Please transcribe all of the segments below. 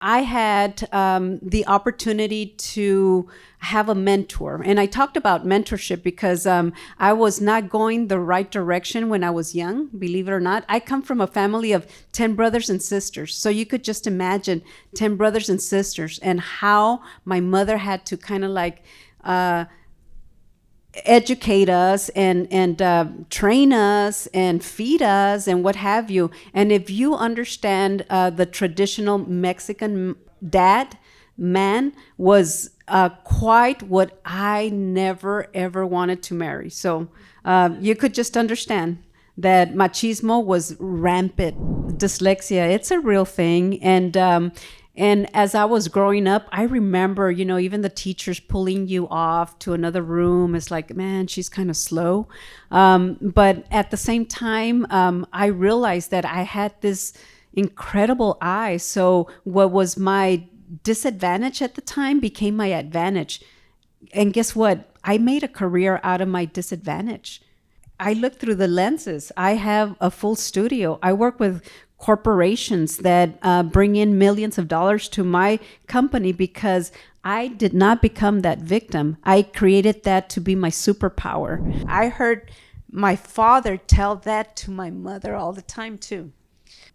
I had the opportunity to have a mentor. And I talked about mentorship because I was not going the right direction when I was young, believe it or not. I come from a family of 10 brothers and sisters. So you could just imagine 10 brothers and sisters and how my mother had to kind of like educate us and train us and feed us and what have you. And if you understand the traditional Mexican man was quite what I never ever wanted to marry. So you could just understand that machismo was rampant. Dyslexia, it's a real thing. And as I was growing up, I remember, even the teachers pulling you off to another room. It's like, man, she's kind of slow. But at the same time, I realized that I had this incredible eye. So what was my disadvantage at the time became my advantage. And guess what? I made a career out of my disadvantage. I look through the lenses. I have a full studio. I work with corporations that bring in millions of dollars to my company because I did not become that victim. I created that to be my superpower. I heard my father tell that to my mother all the time too.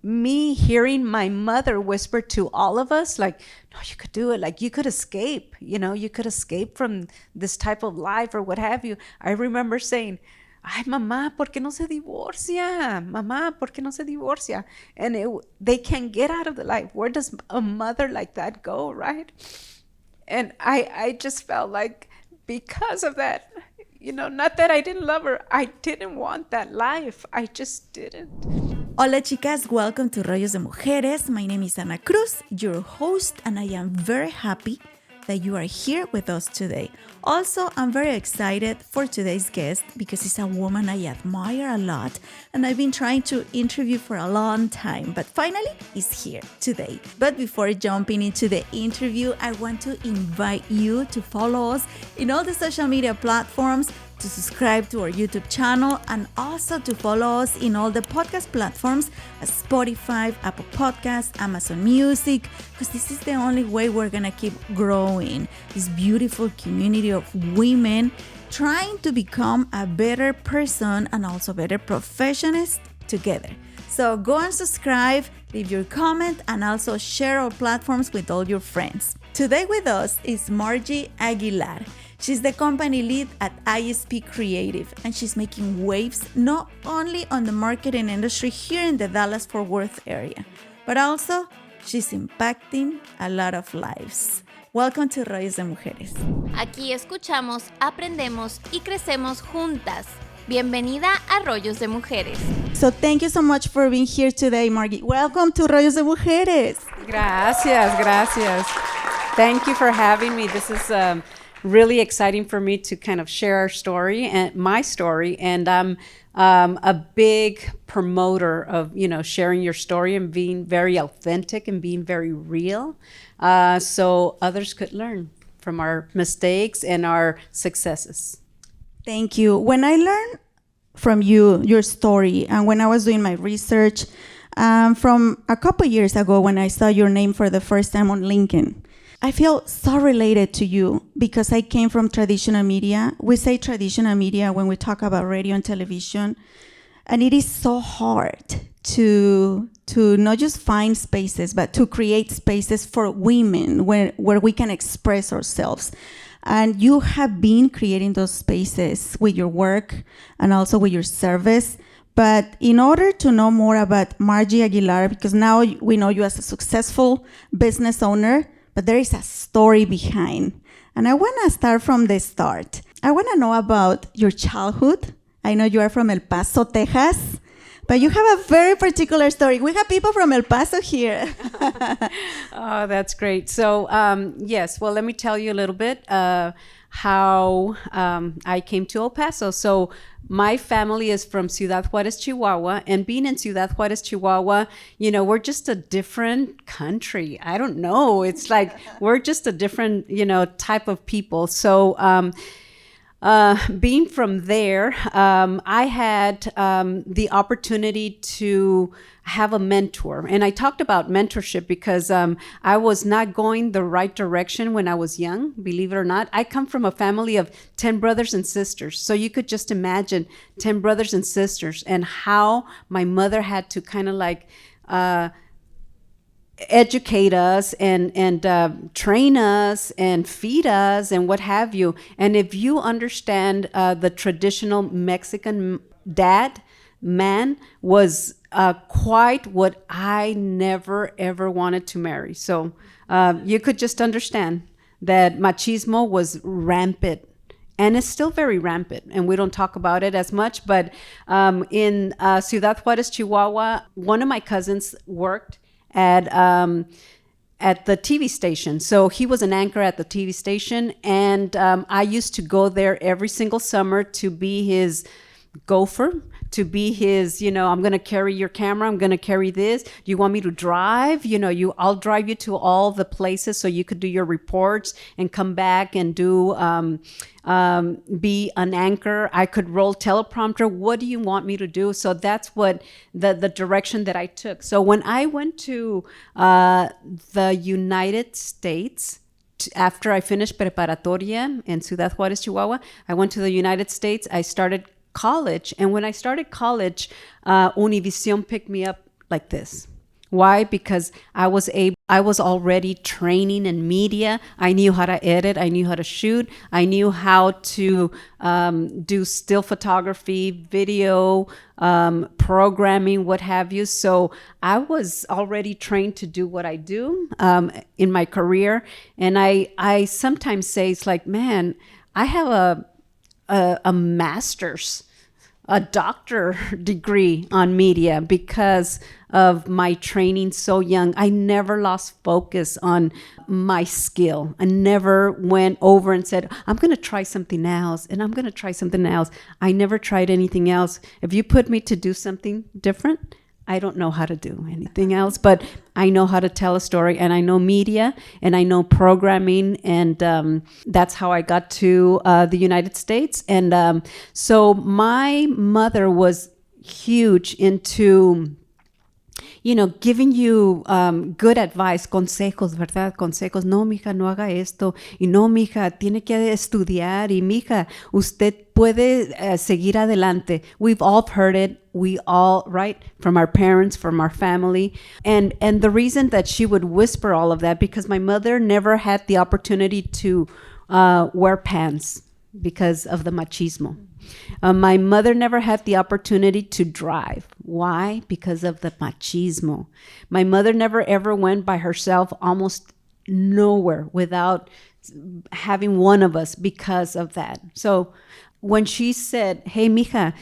Me hearing my mother whisper to all of us, like, no, you could do it. Like, you could escape, you could escape from this type of life or what have you. I remember saying, ay, mamá, ¿por qué no se divorcia? Mamá, ¿por qué no se divorcia? And they can't get out of the life. Where does a mother like that go, right? And I just felt like because of that, not that I didn't love her, I didn't want that life. I just didn't. Hola chicas, welcome to Rollos de Mujeres. My name is Ana Cruz, your host, and I am very happy that you are here with us today. Also, I'm very excited for today's guest because it's a woman I admire a lot and I've been trying to interview for a long time, but finally it's here today. But before jumping into the interview, I want to invite you to follow us in all the social media platforms, to subscribe to our YouTube channel, and also to follow us in all the podcast platforms, Spotify, Apple Podcasts, Amazon Music, because this is the only way we're gonna keep growing this beautiful community of women trying to become a better person and also better professionals together. So go and subscribe, leave your comment, and also share our platforms with all your friends. Today with us is Margie Aguilar. She's the company lead at ISP Creative, and she's making waves not only on the marketing industry here in the Dallas-Fort Worth area, but also she's impacting a lot of lives. Welcome to Rollos de Mujeres. Aquí escuchamos, aprendemos y crecemos juntas. Bienvenida a Rollos de Mujeres. So thank you so much for being here today, Margie. Welcome to Rollos de Mujeres. Gracias. Thank you for having me. This is really exciting for me to kind of share our story and my story. And I'm a big promoter of, sharing your story and being very authentic and being very real, so others could learn from our mistakes and our successes. Thank you. When I learned from you, your story, and when I was doing my research from a couple years ago when I saw your name for the first time on LinkedIn, I feel so related to you because I came from traditional media. We say traditional media when we talk about radio and television, and it is so hard to not just find spaces, but to create spaces for women where we can express ourselves. And you have been creating those spaces with your work and also with your service. But in order to know more about Margie Aguilar, because now we know you as a successful business owner, but there is a story behind. And I want to start from the start. I want to know about your childhood. I know you are from El Paso, Texas, but you have a very particular story. We have people from El Paso here. Oh, that's great. So, yes, well, let me tell you a little bit how I came to El Paso. So my family is from Ciudad Juárez, Chihuahua, and being in Ciudad Juárez, Chihuahua, we're just a different country. I don't know. It's like we're just a different, type of people. So Being from there, I had the opportunity to have a mentor. And I talked about mentorship because I was not going the right direction when I was young, believe it or not. I come from a family of 10 brothers and sisters. So you could just imagine 10 brothers and sisters and how my mother had to kind of like educate us and train us and feed us and what have you. And if you understand the traditional Mexican dad, man was quite what I never ever wanted to marry. So you could just understand that machismo was rampant. And it's still very rampant, and we don't talk about it as much. But in Ciudad Juarez, Chihuahua, one of my cousins worked at the TV station. So he was an anchor at the TV station, and I used to go there every single summer to be his gopher, to be his, I'm going to carry your camera, I'm going to carry this. Do you want me to drive? I'll drive you to all the places so you could do your reports and come back and do be an anchor. I could roll teleprompter. What do you want me to do? So that's what the direction that I took. So when I went to the United States, after I finished preparatoria in Ciudad Juarez, Chihuahua, I went to the United States. I started college. And when I started college, Univision picked me up like this. Why? Because I was already training in media. I knew how to edit. I knew how to shoot. I knew how to do still photography, video, programming, what have you. So I was already trained to do what I do in my career. And I sometimes say, it's like, man, I have a master's, a doctor degree on media because of my training so young. I never lost focus on my skill. I never went over and said, I'm going to try something else and I'm going to try something else. I never tried anything else. If you put me to do something different, I don't know how to do anything else, but I know how to tell a story, and I know media, and I know programming, and that's how I got to the United States. And so my mother was huge into giving you good advice, consejos, ¿verdad? Consejos. No, mija, no haga esto. Y no, mija, tiene que estudiar. Y mija, usted puede seguir adelante. We've all heard it. We all, right? From our parents, from our family. And the reason that she would whisper all of that, because my mother never had the opportunity to wear pants because of the machismo. My mother never had the opportunity to drive. Why? Because of the machismo. My mother never ever went by herself almost nowhere without having one of us because of that. So when she said, hey, mija,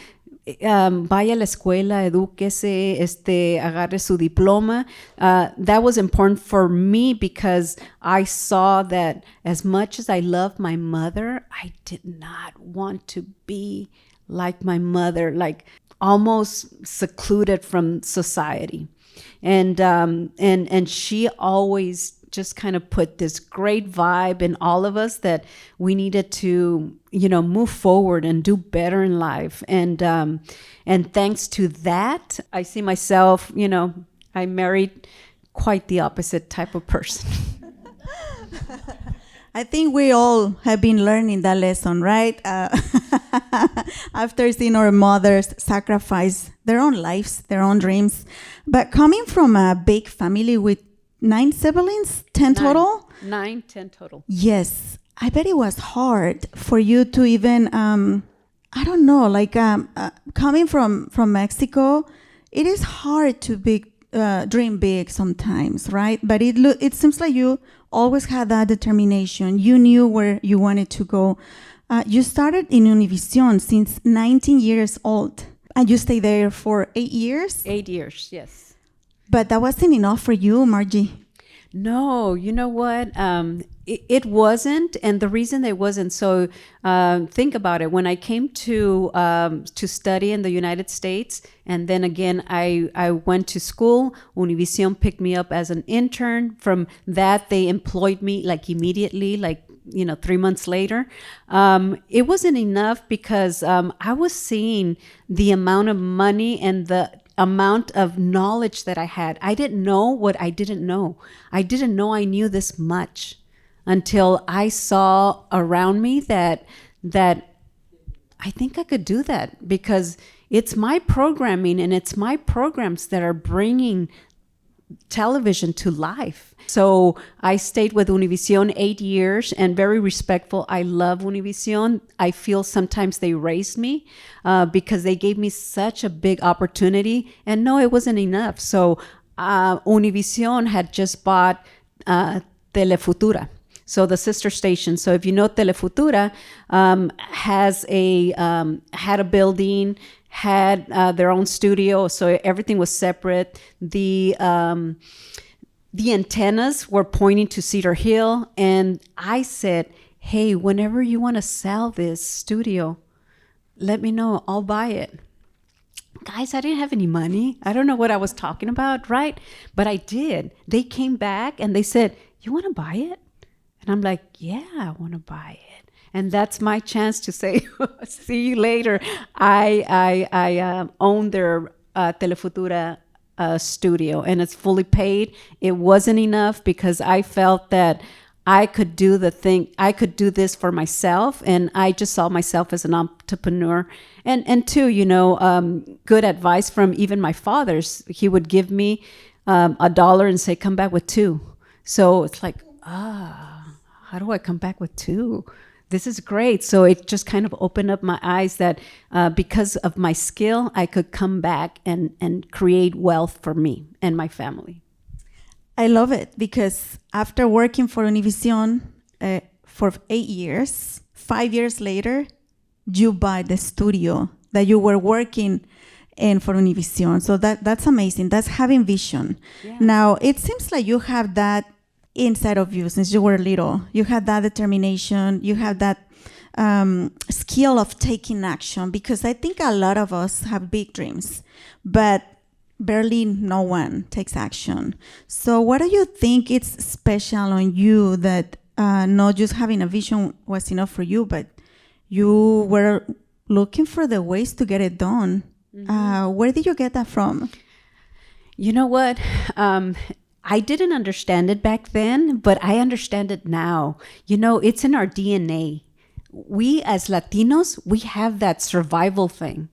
vaya a la escuela, edúquese, agarre su diploma. That was important for me because I saw that as much as I loved my mother, I did not want to be like my mother, like almost secluded from society. And she always just kind of put this great vibe in all of us that we needed to, move forward and do better in life. And thanks to that, I see myself, I married quite the opposite type of person. I think we all have been learning that lesson, right? After seeing our mothers sacrifice their own lives, their own dreams. But coming from a big family with 9 siblings, 10 total? 9, 10 total. Yes. I bet it was hard for you to even, I don't know, like coming from Mexico, it is hard to dream big sometimes, right? But it seems like you always had that determination. You knew where you wanted to go. You started in Univision since 19 years old, and you stayed there for 8 years? 8 years, yes. But that wasn't enough for you, Margie. No, you know what? It wasn't, and the reason it wasn't. So think about it. When I came to study in the United States, and then again I went to school. Univision picked me up as an intern. From that, they employed me like immediately, like 3 months later. It wasn't enough because I was seeing the amount of money and the amount of knowledge that I had. I didn't know what I didn't know. I didn't know I knew this much until I saw around me that I think I could do that, because it's my programming and it's my programs that are bringing television to life. So I stayed with Univision 8 years and very respectful. I love Univision. I feel sometimes they raised me because they gave me such a big opportunity. And no, it wasn't enough. So Univision had just bought Telefutura. So the sister station. So if you know, Telefutura had a building, had their own studio, so everything was separate. The antennas were pointing to Cedar Hill, and I said, hey, whenever you want to sell this studio, let me know, I'll buy it. Guys, I didn't have any money. I don't know what I was talking about, right? But I did. They came back and they said, you want to buy it? And I'm like, yeah, I want to buy it. And that's my chance to say, see you later. I own their Telefutura studio, and it's fully paid. It wasn't enough because I felt that I could do this for myself, and I just saw myself as an entrepreneur. And two, good advice from even my father's. He would give me $1 and say, come back with $2. So it's like, how do I come back with $2? This is great. So it just kind of opened up my eyes that because of my skill, I could come back and create wealth for me and my family. I love it because after working for Univision for 8 years, 5 years later, you buy the studio that you were working in for Univision. So that's amazing. That's having vision. Yeah. Now, it seems like you have that inside of you since you were little. You had that determination. You have that skill of taking action, because I think a lot of us have big dreams, but barely no one takes action. So what do you think is special on you that not just having a vision was enough for you, but you were looking for the ways to get it done? Mm-hmm. Where did you get that from? You know what? I didn't understand it back then, but I understand it now. It's in our DNA. We as Latinos, we have that survival thing.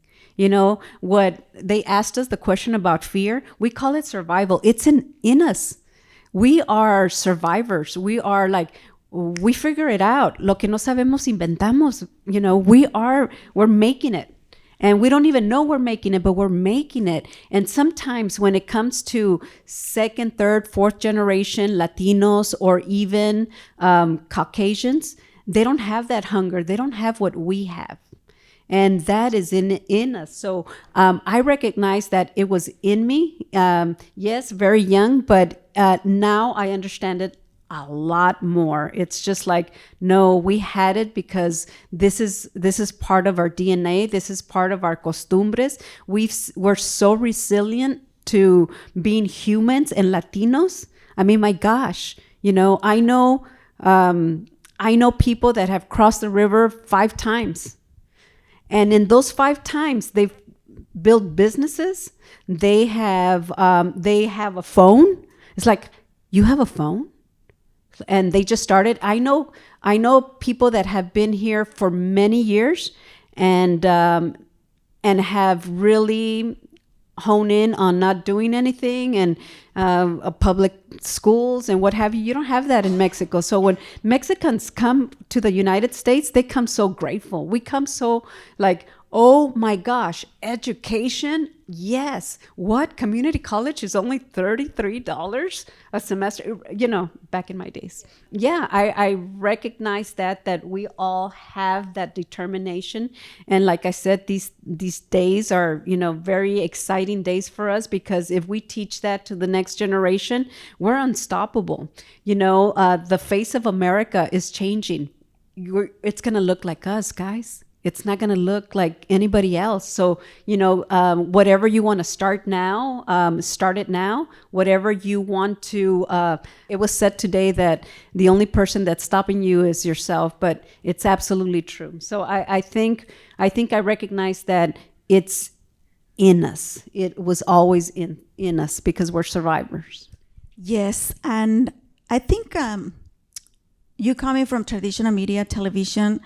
What they asked us, the question about fear, we call it survival. It's in us. We are survivors. We are like, we figure it out. Lo que no sabemos, inventamos. We're making it. And we don't even know we're making it, but we're making it. And sometimes when it comes to second, third, fourth generation Latinos or even Caucasians, they don't have that hunger. They don't have what we have. And that is in us. So I recognize that it was in me. Yes, very young, but now I understand it a lot more. It's just like, no, we had it because this is part of our DNA. This is part of our costumbres. We're so resilient to being humans and Latinos. I mean, my gosh, I know people that have crossed the river 5 times. And in those 5 times, they've built businesses. They have a phone. It's like, you have a phone? And they just started. I know people that have been here for many years and have really honed in on not doing anything and public schools and what have you. You don't have that in Mexico. So when Mexicans come to the United States, they come so grateful. We come so like, oh my gosh, education? Yes. What? Community college is only $33 a semester, back in my days. Yeah, I recognize that we all have that determination. And like I said, these days are, very exciting days for us, because if we teach that to the next generation, we're unstoppable. The face of America is changing. It's going to look like us, guys. It's not going to look like anybody else. So, whatever you want to start now, start it now. Whatever you want to, it was said today that the only person that's stopping you is yourself, but it's absolutely true. So I think I recognize that it's in us. It was always in us because we're survivors. Yes, and I think you coming from traditional media, television,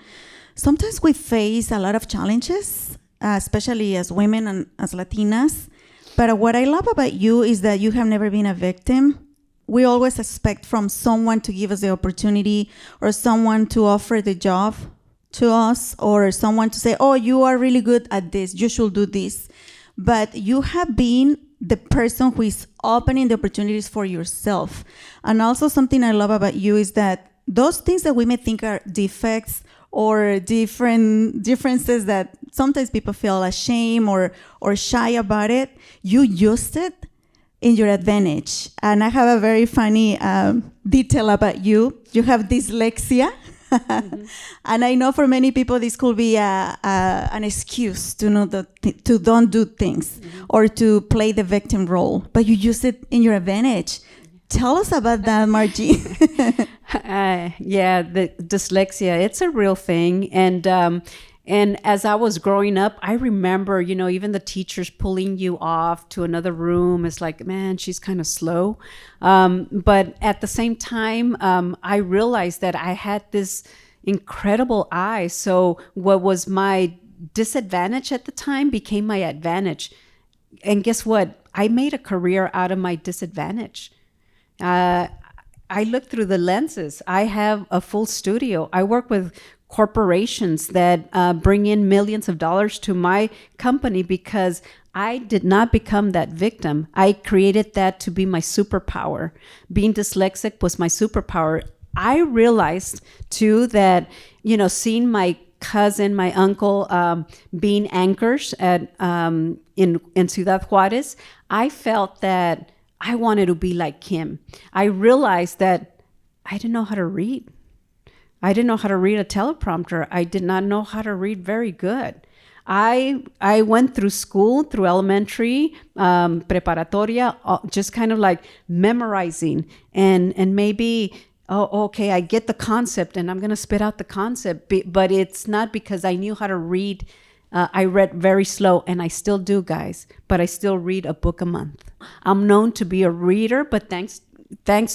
sometimes we face a lot of challenges, especially as women and as Latinas. But what I love about you is that you have never been a victim. We always expect from someone to give us the opportunity or someone to offer the job to us or someone to say, oh, you are really good at this, you should do this. But you have been the person who is opening the opportunities for yourself. And also something I love about you is that those things that we may think are defects or differences that sometimes people feel ashamed or shy about it, you used it in your advantage. And I have a very funny detail about you. You have dyslexia. Mm-hmm. And I know for many people this could be an excuse to to don't do things or to play the victim role, but you use it in your advantage. Tell us about that, Margie. Yeah, the dyslexia, it's a real thing. And as I was growing up, I remember, even the teachers pulling you off to another room. It's like, man, she's kind of slow. But at the same time, I realized that I had this incredible eye. So what was my disadvantage at the time became my advantage. And guess what? I made a career out of my disadvantage. I look through the lenses. I have a full studio. I work with corporations that bring in millions of dollars to my company because I did not become that victim. I created that to be my superpower. Being dyslexic was my superpower. I realized too that, seeing my cousin, my uncle, being anchors at in Ciudad Juarez, I felt that I wanted to be like him. I realized that I didn't know how to read. I didn't know how to read a teleprompter. I did not know how to read very good. I went through school, through elementary, preparatoria, just kind of like memorizing and maybe, okay, I get the concept and I'm going to spit out the concept. But it's not because I knew how to read. I read very slow, and I still do, guys, but I still read a book a month. I'm known to be a reader, but thanks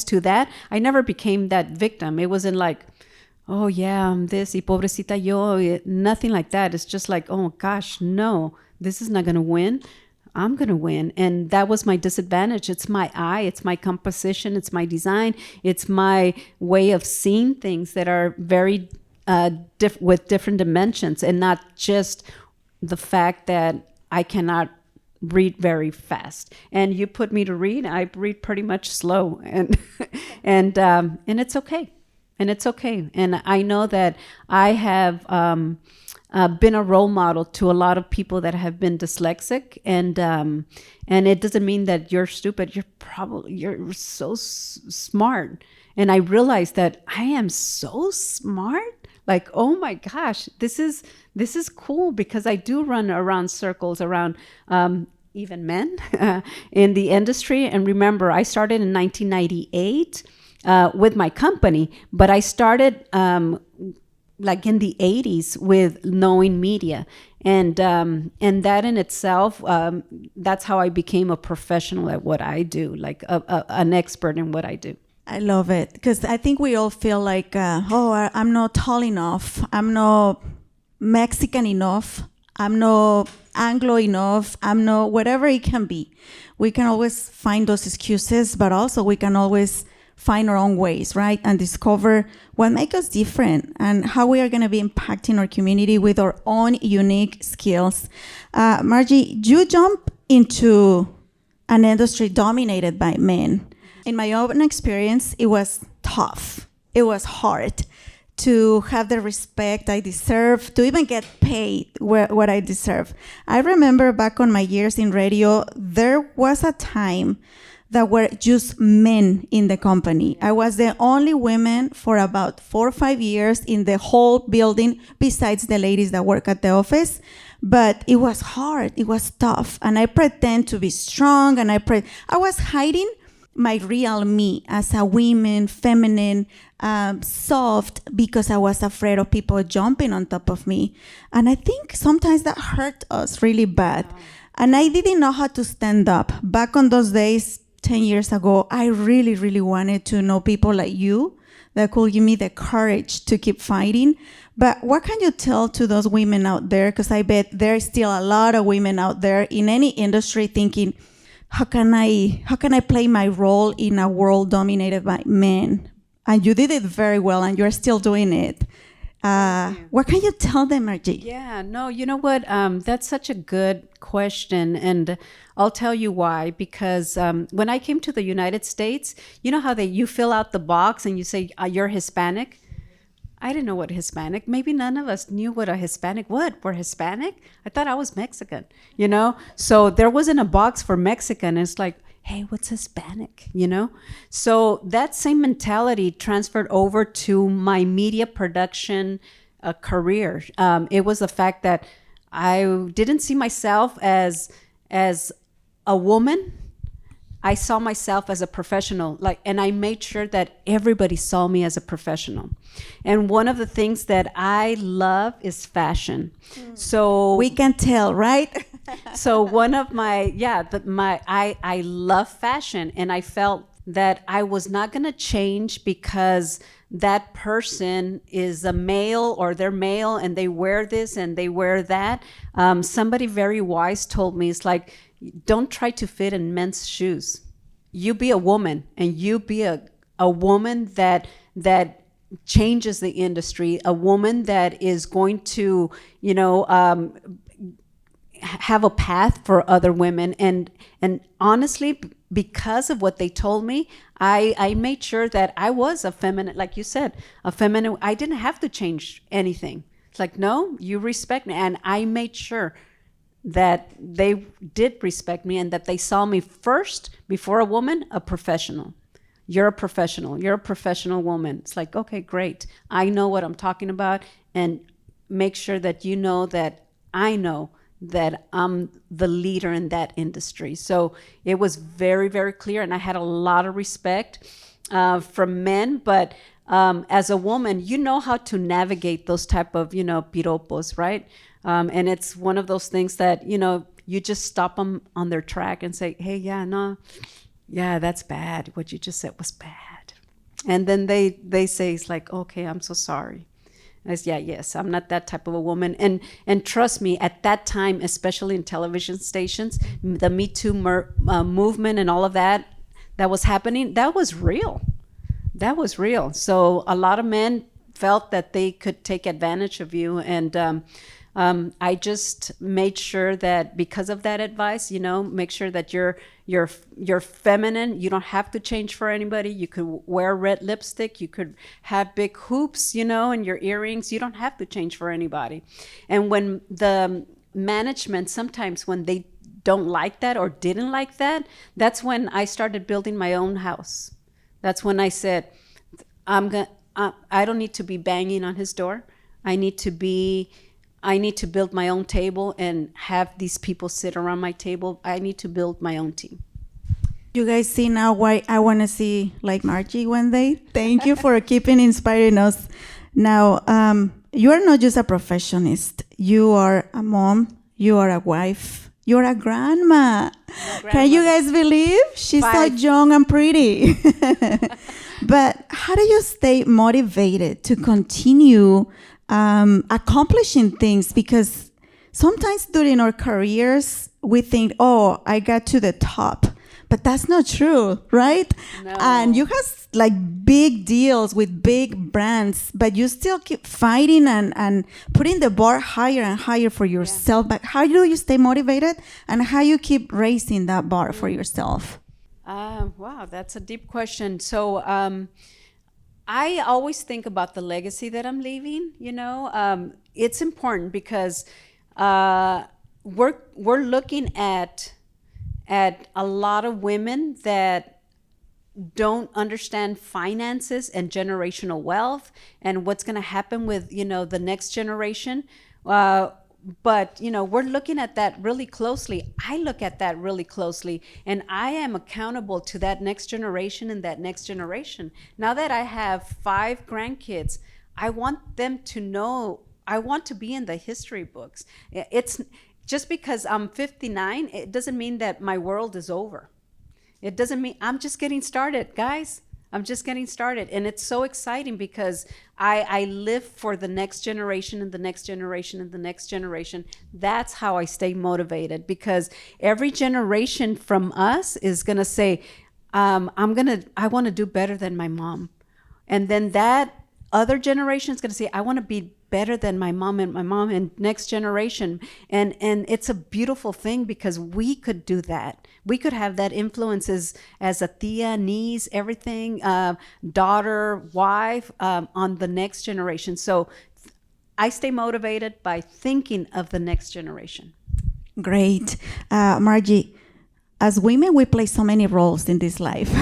to that, I never became that victim. It wasn't like, oh yeah, I'm this, y pobrecita yo, nothing like that. It's just like, oh gosh, no, this is not going to win. I'm going to win. And that was my disadvantage. It's my eye, it's my composition, it's my design, it's my way of seeing things that are very with different dimensions, and not just the fact that I cannot read very fast. And you put me to read, I read pretty much slow, and it's okay. And it's okay. And I know that I have been a role model to a lot of people that have been dyslexic, and it doesn't mean that you're stupid. You're so smart. And I realized that I am so smart. Like, oh my gosh, this is cool, because I do run around circles around even men in the industry. And remember, I started in 1998 with my company, but I started like in the 80s with knowing media, and that in itself, that's how I became a professional at what I do, like an expert in what I do. I love it, because I think we all feel like, I'm not tall enough, I'm not Mexican enough, I'm not Anglo enough, I'm not whatever it can be. We can always find those excuses, but also we can always find our own ways, right? And discover what makes us different and how we are going to be impacting our community with our own unique skills. Margie, you jump into an industry dominated by men. In my own experience, it was tough. It was hard to have the respect I deserve, to even get paid what I deserve. I remember back on my years in radio, there was a time that were just men in the company. I was the only woman for about 4 or 5 years in the whole building, besides the ladies that work at the office. But it was hard, it was tough, and I pretend to be strong, and I was hiding my real me as a woman, feminine, soft, because I was afraid of people jumping on top of me. And I think sometimes that hurt us really bad. Wow. And I didn't know how to stand up. Back on those days, 10 years ago, I really, really wanted to know people like you that could give me the courage to keep fighting. But what can you tell to those women out there? Because I bet there's still a lot of women out there in any industry thinking, how can I play my role in a world dominated by men? And you did it very well, and you're still doing it. What can you tell them, Margie? Yeah, no, you know what? That's such a good question. And I'll tell you why. Because when I came to the United States, you know how you fill out the box and you say, you're Hispanic? I didn't know what Hispanic. Maybe none of us knew what a Hispanic. What? We're Hispanic? I thought I was Mexican, you know? So there wasn't a box for Mexican. It's like, hey, what's Hispanic, you know? So that same mentality transferred over to my media production career. It was the fact that I didn't see myself as a woman. I saw myself as a professional, and I made sure that everybody saw me as a professional. And one of the things that I love is fashion. So we can tell, right? So one of I love fashion, and I felt that I was not going to change because that person is a male or they're male and they wear this and they wear that. Somebody very wise told me, it's like, don't try to fit in men's shoes. You be a woman, and you be a woman that changes the industry, a woman that is going to, have a path for other women. And honestly, because of what they told me, I made sure that I was a feminine, like you said, a feminine. I didn't have to change anything. It's like, no, you respect me. And I made sure that they did respect me and that they saw me first, before a woman, a professional. You're a professional. You're a professional woman. It's like, okay, great. I know what I'm talking about, and make sure that you know that I know that I'm the leader in that industry. So it was very, very clear, and I had a lot of respect from men, but as a woman, you know how to navigate those type of, piropos, right? And it's one of those things that, you just stop them on their track and say, hey, that's bad. What you just said was bad. And then they say, it's like, okay, I'm so sorry. Yes, I'm not that type of a woman. And trust me, at that time, especially in television stations, the Me Too movement and all of that was happening, that was real. That was real. So a lot of men felt that they could take advantage of you. And I just made sure that because of that advice, make sure that you're feminine. You don't have to change for anybody. You could wear red lipstick. You could have big hoops, and your earrings. You don't have to change for anybody. And when the management, sometimes when they don't like that or didn't like that, that's when I started building my own house. That's when I said, I don't need to be banging on his door. I need to build my own table and have these people sit around my table. I need to build my own team. You guys see now why I want to see like Margie one day? Thank you for keeping inspiring us. Now, you are not just a professionist. You are a mom. You are a wife. You're a grandma. Can you guys believe? She's 5. So young and pretty. But how do you stay motivated to continue accomplishing things? Because sometimes during our careers, we think, oh, I got to the top. But that's not true, right? No. And you have like big deals with big brands, but you still keep fighting and putting the bar higher and higher for yourself. Yeah. But how do you stay motivated, and how you keep raising that bar for yourself? Wow, that's a deep question. So I always think about the legacy that I'm leaving. It's important because we're looking at at a lot of women that don't understand finances and generational wealth and what's going to happen with, the next generation. But, we're looking at that really closely. I look at that really closely, and I am accountable to that next generation and that next generation. Now that I have 5 grandkids, I want them to know, I want to be in the history books. It's just because I'm 59, it doesn't mean that my world is over. It doesn't mean I'm just getting started, guys. I'm just getting started. And it's so exciting because I live for the next generation and the next generation and the next generation. That's how I stay motivated, because every generation from us is going to say, I want to do better than my mom. And then that other generation is going to say, I want to be better than my mom and next generation. And it's a beautiful thing because we could do that. We could have that influence as a tia, niece, everything, daughter, wife, on the next generation. So I stay motivated by thinking of the next generation. Great. Margie, as women, we play so many roles in this life.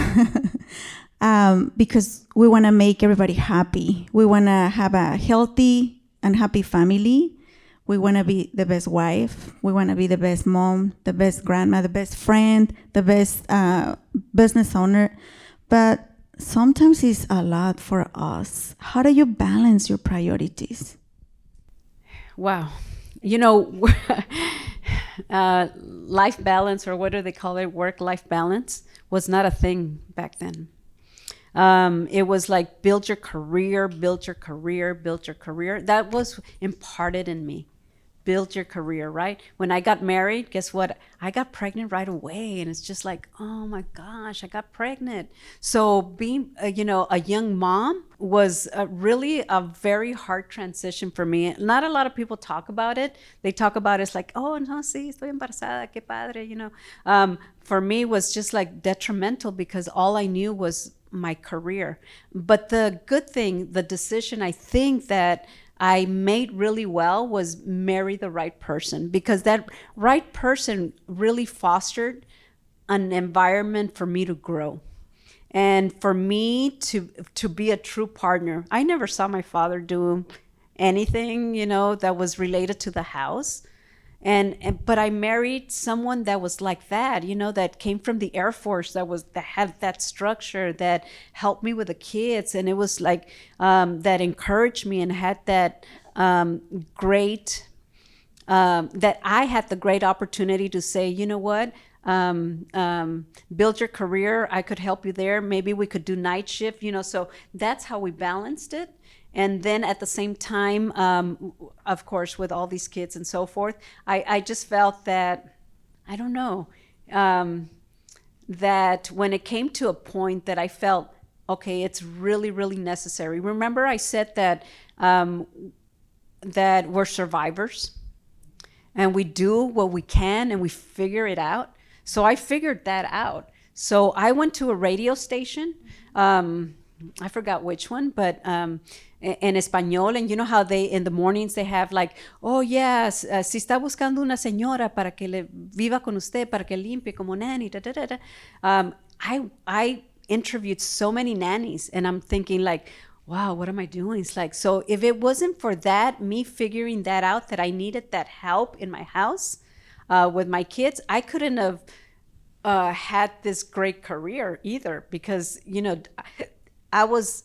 Because we want to make everybody happy. We want to have a healthy and happy family. We want to be the best wife. We want to be the best mom, the best grandma, the best friend, the best business owner. But sometimes it's a lot for us. How do you balance your priorities? Wow. Life balance, or what do they call it? Work-life balance was not a thing back then. It was like build your career. That was imparted in me. Build your career, right? When I got married, guess what? I got pregnant right away. And it's just like, oh my gosh, I got pregnant. So being, a young mom was really a very hard transition for me. Not a lot of people talk about it. They talk about it like, oh, no, sí, estoy embarazada, qué padre, For me, it was just like detrimental because all I knew was my career. But the good thing, the decision I think that I made really well was marry the right person, because that right person really fostered an environment for me to grow and for me to be a true partner. I never saw my father do anything, that was related to the house. But I married someone that was like that, that came from the Air Force, that had that structure, that helped me with the kids, and it was like that encouraged me and had that great that I had the great opportunity to say, you know what, build your career. I could help you there. Maybe we could do night shift, So that's how we balanced it. And then at the same time, of course, with all these kids and so forth, I just felt that, I don't know, that when it came to a point that I felt, okay, it's really, really necessary. Remember I said that that we're survivors and we do what we can and we figure it out. So I figured that out. So I went to a radio station. I forgot which one, but en español, and you know how they in the mornings they have like, oh yes, si está buscando una señora para que le viva con usted, para que limpie como nanny, da, da, da, da. I interviewed so many nannies, and I'm thinking like, wow, what am I doing? It's like, so if it wasn't for that, me figuring that out, that I needed that help in my house with my kids, I couldn't have had this great career either, because I was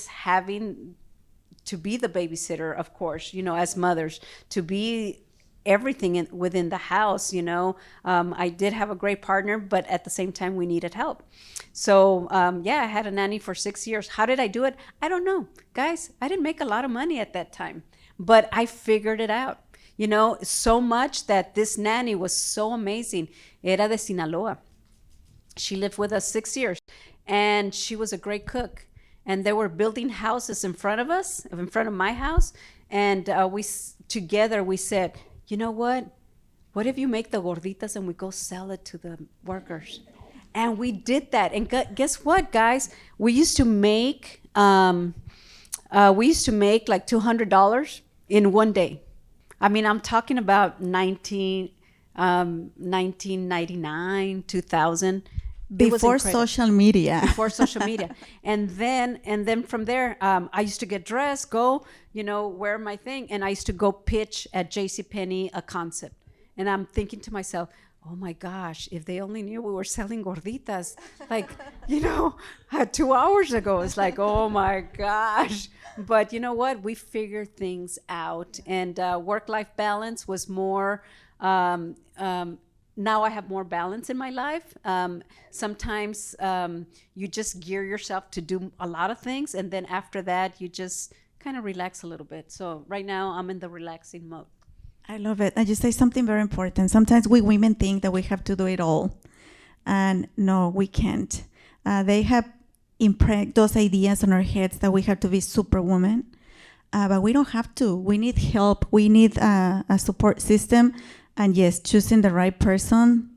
having to be the babysitter, of course, as mothers, to be everything within the house, I did have a great partner, but at the same time, we needed help. So, I had a nanny for 6 years. How did I do it? I don't know. Guys, I didn't make a lot of money at that time, but I figured it out, so much that this nanny was so amazing. Era de Sinaloa. She lived with us 6 years. And she was a great cook. And they were building houses in front of us, in front of my house. And we said, you know what? What if you make the gorditas and we go sell it to the workers? And we did that. And guess what, guys? We used to make like $200 in one day. I mean, I'm talking about 1999, 2000. Before social media. Before social media. And then from there, I used to get dressed, go, wear my thing. And I used to go pitch at JCPenney a concept. And I'm thinking to myself, oh my gosh, if they only knew we were selling gorditas, like, 2 hours ago, it's like, oh my gosh. But you know what? We figured things out. And work-life balance was more, now I have more balance in my life. Sometimes you just gear yourself to do a lot of things. And then after that, you just kind of relax a little bit. So right now I'm in the relaxing mode. I love it. And you say something very important. Sometimes we women think that we have to do it all. And no, we can't. They have impregnated those ideas on our heads that we have to be superwoman. But we don't have to. We need help. We need a support system. And yes, choosing the right person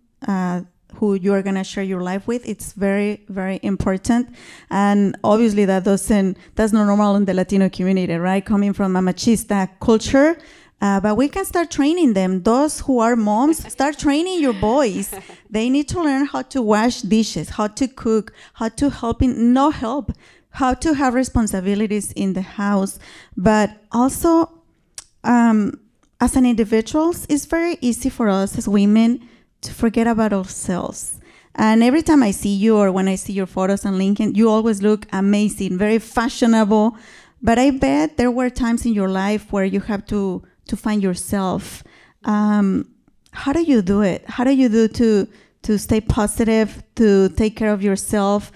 who you are going to share your life with, it's very, very important. And obviously that's not normal in the Latino community, right? Coming from a machista culture. But we can start training them. Those who are moms, start training your boys. They need to learn how to wash dishes, how to cook, how to help, how to have responsibilities in the house. But also, as an individuals, it's very easy for us as women to forget about ourselves. And every time I see you or when I see your photos on LinkedIn, you always look amazing, very fashionable. But I bet there were times in your life where you have to find yourself. How do you do it? How do you do to stay positive, to take care of yourself?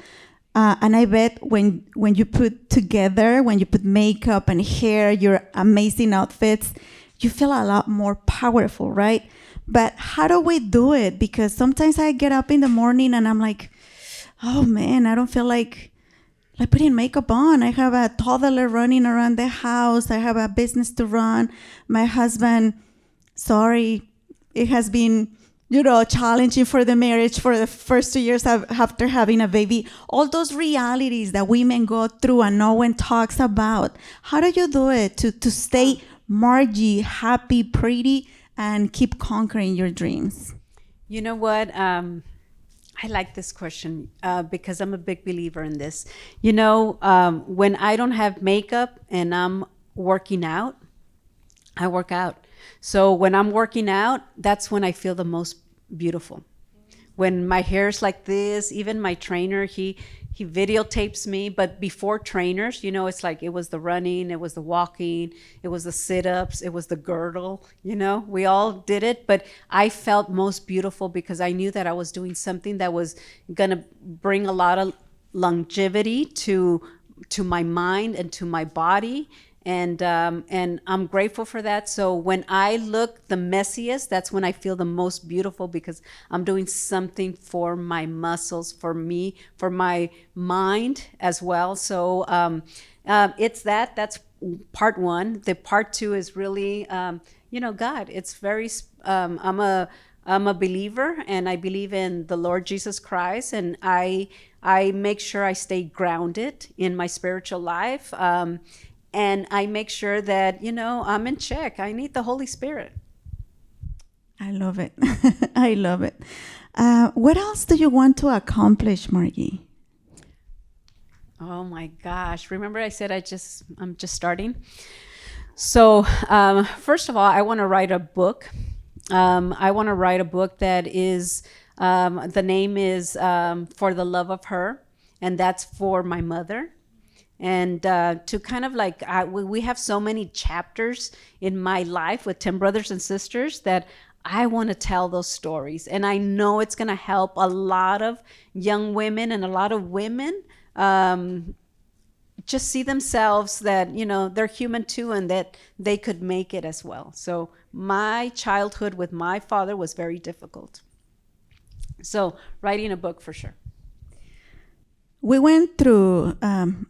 And I bet when you put makeup and hair, your amazing outfits, you feel a lot more powerful, right? But how do we do it? Because sometimes I get up in the morning and I'm like, oh man, I don't feel like putting makeup on. I have a toddler running around the house. I have a business to run. My husband, sorry, it has been, challenging for the marriage for the first 2 years after having a baby. All those realities that women go through and no one talks about. How do you do it to stay Margie, happy, pretty, and keep conquering your dreams? You know what? I like this question because I'm a big believer in this. When I don't have makeup and I'm working out, I work out. So when I'm working out, that's when I feel the most beautiful. When my hair's like this, even my trainer, he videotapes me. But before trainers, it's like it was the running, it was the walking, it was the sit-ups, it was the girdle, we all did it. But I felt most beautiful because I knew that I was doing something that was gonna bring a lot of longevity to my mind and to my body. And I'm grateful for that. So when I look the messiest, that's when I feel the most beautiful because I'm doing something for my muscles, for me, for my mind as well. So it's that's part one. The part two is really, God. It's very, I'm a believer and I believe in the Lord Jesus Christ. And I make sure I stay grounded in my spiritual life. And I make sure that, I'm in check. I need the Holy Spirit. I love it. I love it. What else do you want to accomplish, Margie? Oh my gosh. Remember I said I'm just starting? So first of all, I want to write a book. I want to write a book that is, the name is For the Love of Her. And that's for my mother. And to kind of we have so many chapters in my life with 10 brothers and sisters that I want to tell those stories. And I know it's going to help a lot of young women and a lot of women just see themselves that, they're human too and that they could make it as well. So my childhood with my father was very difficult. So writing a book for sure. We went through,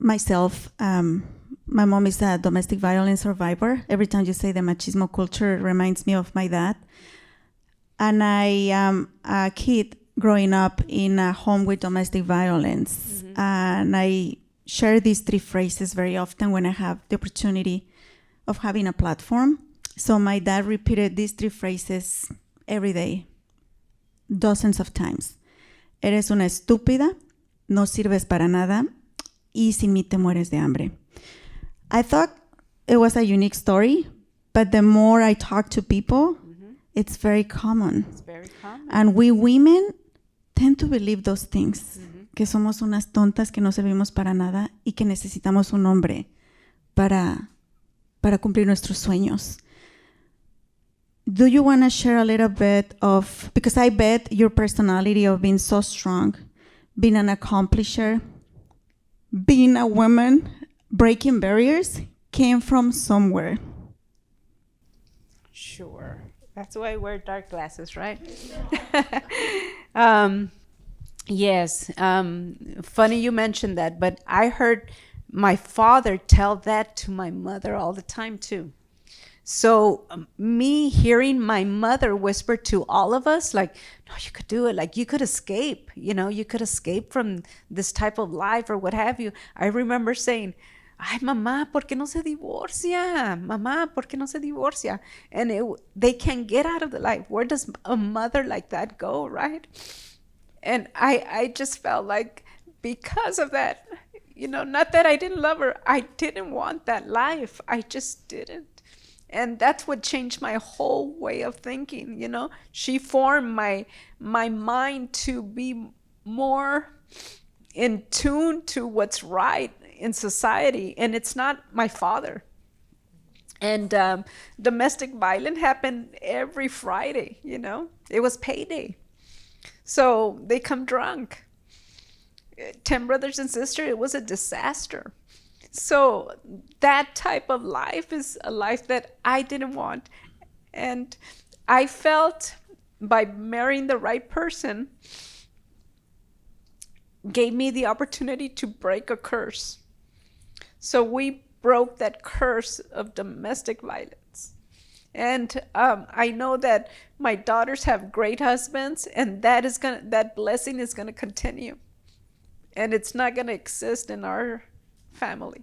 myself, my mom is a domestic violence survivor. Every time you say the machismo culture, it reminds me of my dad. And I am a kid growing up in a home with domestic violence. Mm-hmm. And I share these 3 phrases very often when I have the opportunity of having a platform. So my dad repeated these 3 phrases every day. dozens of times. Eres una estúpida, no sirves para nada, y sin mí te mueres de hambre. I thought it was a unique story, but the more I talk to people, it's very common. It's very common. And we women tend to believe those things, que somos unas tontas que no servimos para nada y que necesitamos un hombre para cumplir nuestros sueños. Do you want to share a little bit of, because I bet your personality of being so strong, being an accomplisher, being a woman, breaking barriers, came from somewhere. Sure. That's why I wear dark glasses, right? Yes. Funny you mentioned that, but I heard my father tell that to my mother all the time too. So me hearing my mother whisper to all of us, like, no, you could do it. Like, you could escape, you could escape from this type of life or what have you. I remember saying, ay, mamá, ¿por qué no se divorcia? Mamá, ¿por qué no se divorcia? And they can get out of the life. Where does a mother like that go, right? And I just felt like because of that, not that I didn't love her, I didn't want that life. I just didn't. And that's what changed my whole way of thinking, She formed my mind to be more in tune to what's right in society. And it's not my father. And domestic violence happened every Friday, It was payday. So they come drunk. 10 brothers and sisters, it was a disaster. So that type of life is a life that I didn't want. And I felt by marrying the right person gave me the opportunity to break a curse. So we broke that curse of domestic violence. And I know that my daughters have great husbands, and that blessing is gonna continue. And it's not gonna exist in our family.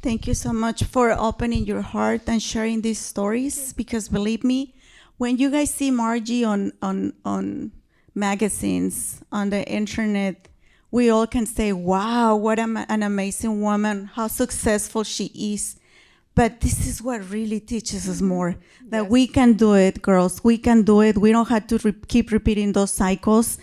Thank you so much for opening your heart and sharing these stories, because believe me, when you guys see Margie on magazines, on the internet, we all can say, wow, what an amazing woman, how successful she is. But this is what really teaches us more, that we can do it, girls. We can do it. We don't have to keep repeating those cycles.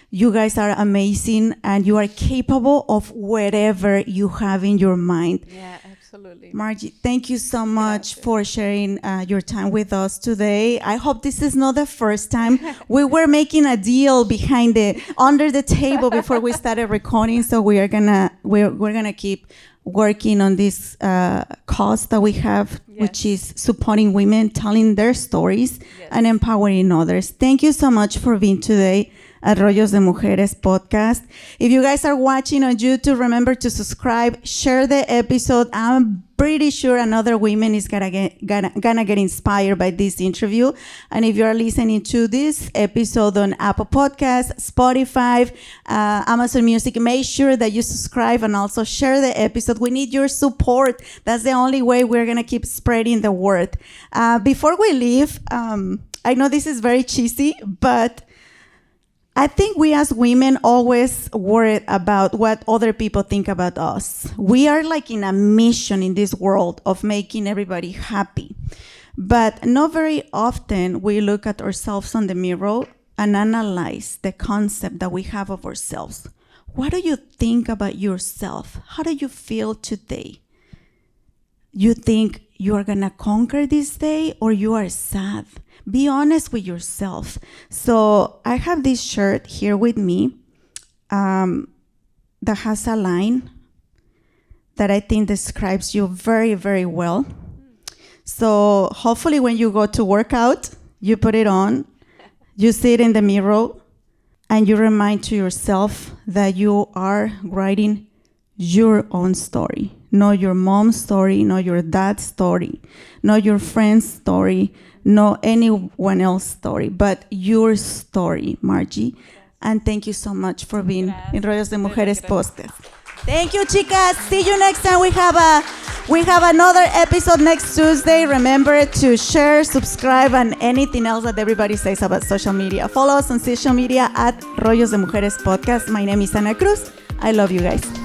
You guys are amazing, and you are capable of whatever you have in your mind. Yeah, absolutely. Margie, thank you so much for sharing your time with us today. I hope this is not the first time. We were making a deal under the table before we started recording, so we're gonna keep working on this cause that we have, which is supporting women, telling their stories, and empowering others. Thank you so much for being today at Rollos de Mujeres podcast. If you guys are watching on YouTube, remember to subscribe, share the episode. I'm pretty sure another woman is gonna get inspired by this interview. And if you are listening to this episode on Apple Podcasts, Spotify, Amazon Music, make sure that you subscribe and also share the episode. We need your support. That's the only way we're gonna keep spreading the word. Before we leave, I know this is very cheesy, but I think we as women always worry about what other people think about us. We are like in a mission in this world of making everybody happy. But not very often we look at ourselves on the mirror and analyze the concept that we have of ourselves. What do you think about yourself? How do you feel today? You think you are going to conquer this day, or you are sad? Be honest with yourself. So I have this shirt here with me that has a line that I think describes you very, very well. So hopefully when you go to work out, you put it on, you see it in the mirror, and you remind to yourself that you are writing your own story. Not your mom's story, not your dad's story, not your friend's story, not anyone else's story, but your story, Margie. And thank you so much for being in Rollos de Mujeres podcast. Thank you, chicas. See you next time. We have a We have another episode next Tuesday. Remember to share, subscribe, and anything else that everybody says about social media. Follow us on social media at Rollos de Mujeres Podcast. My name is Ana Cruz. I love you guys.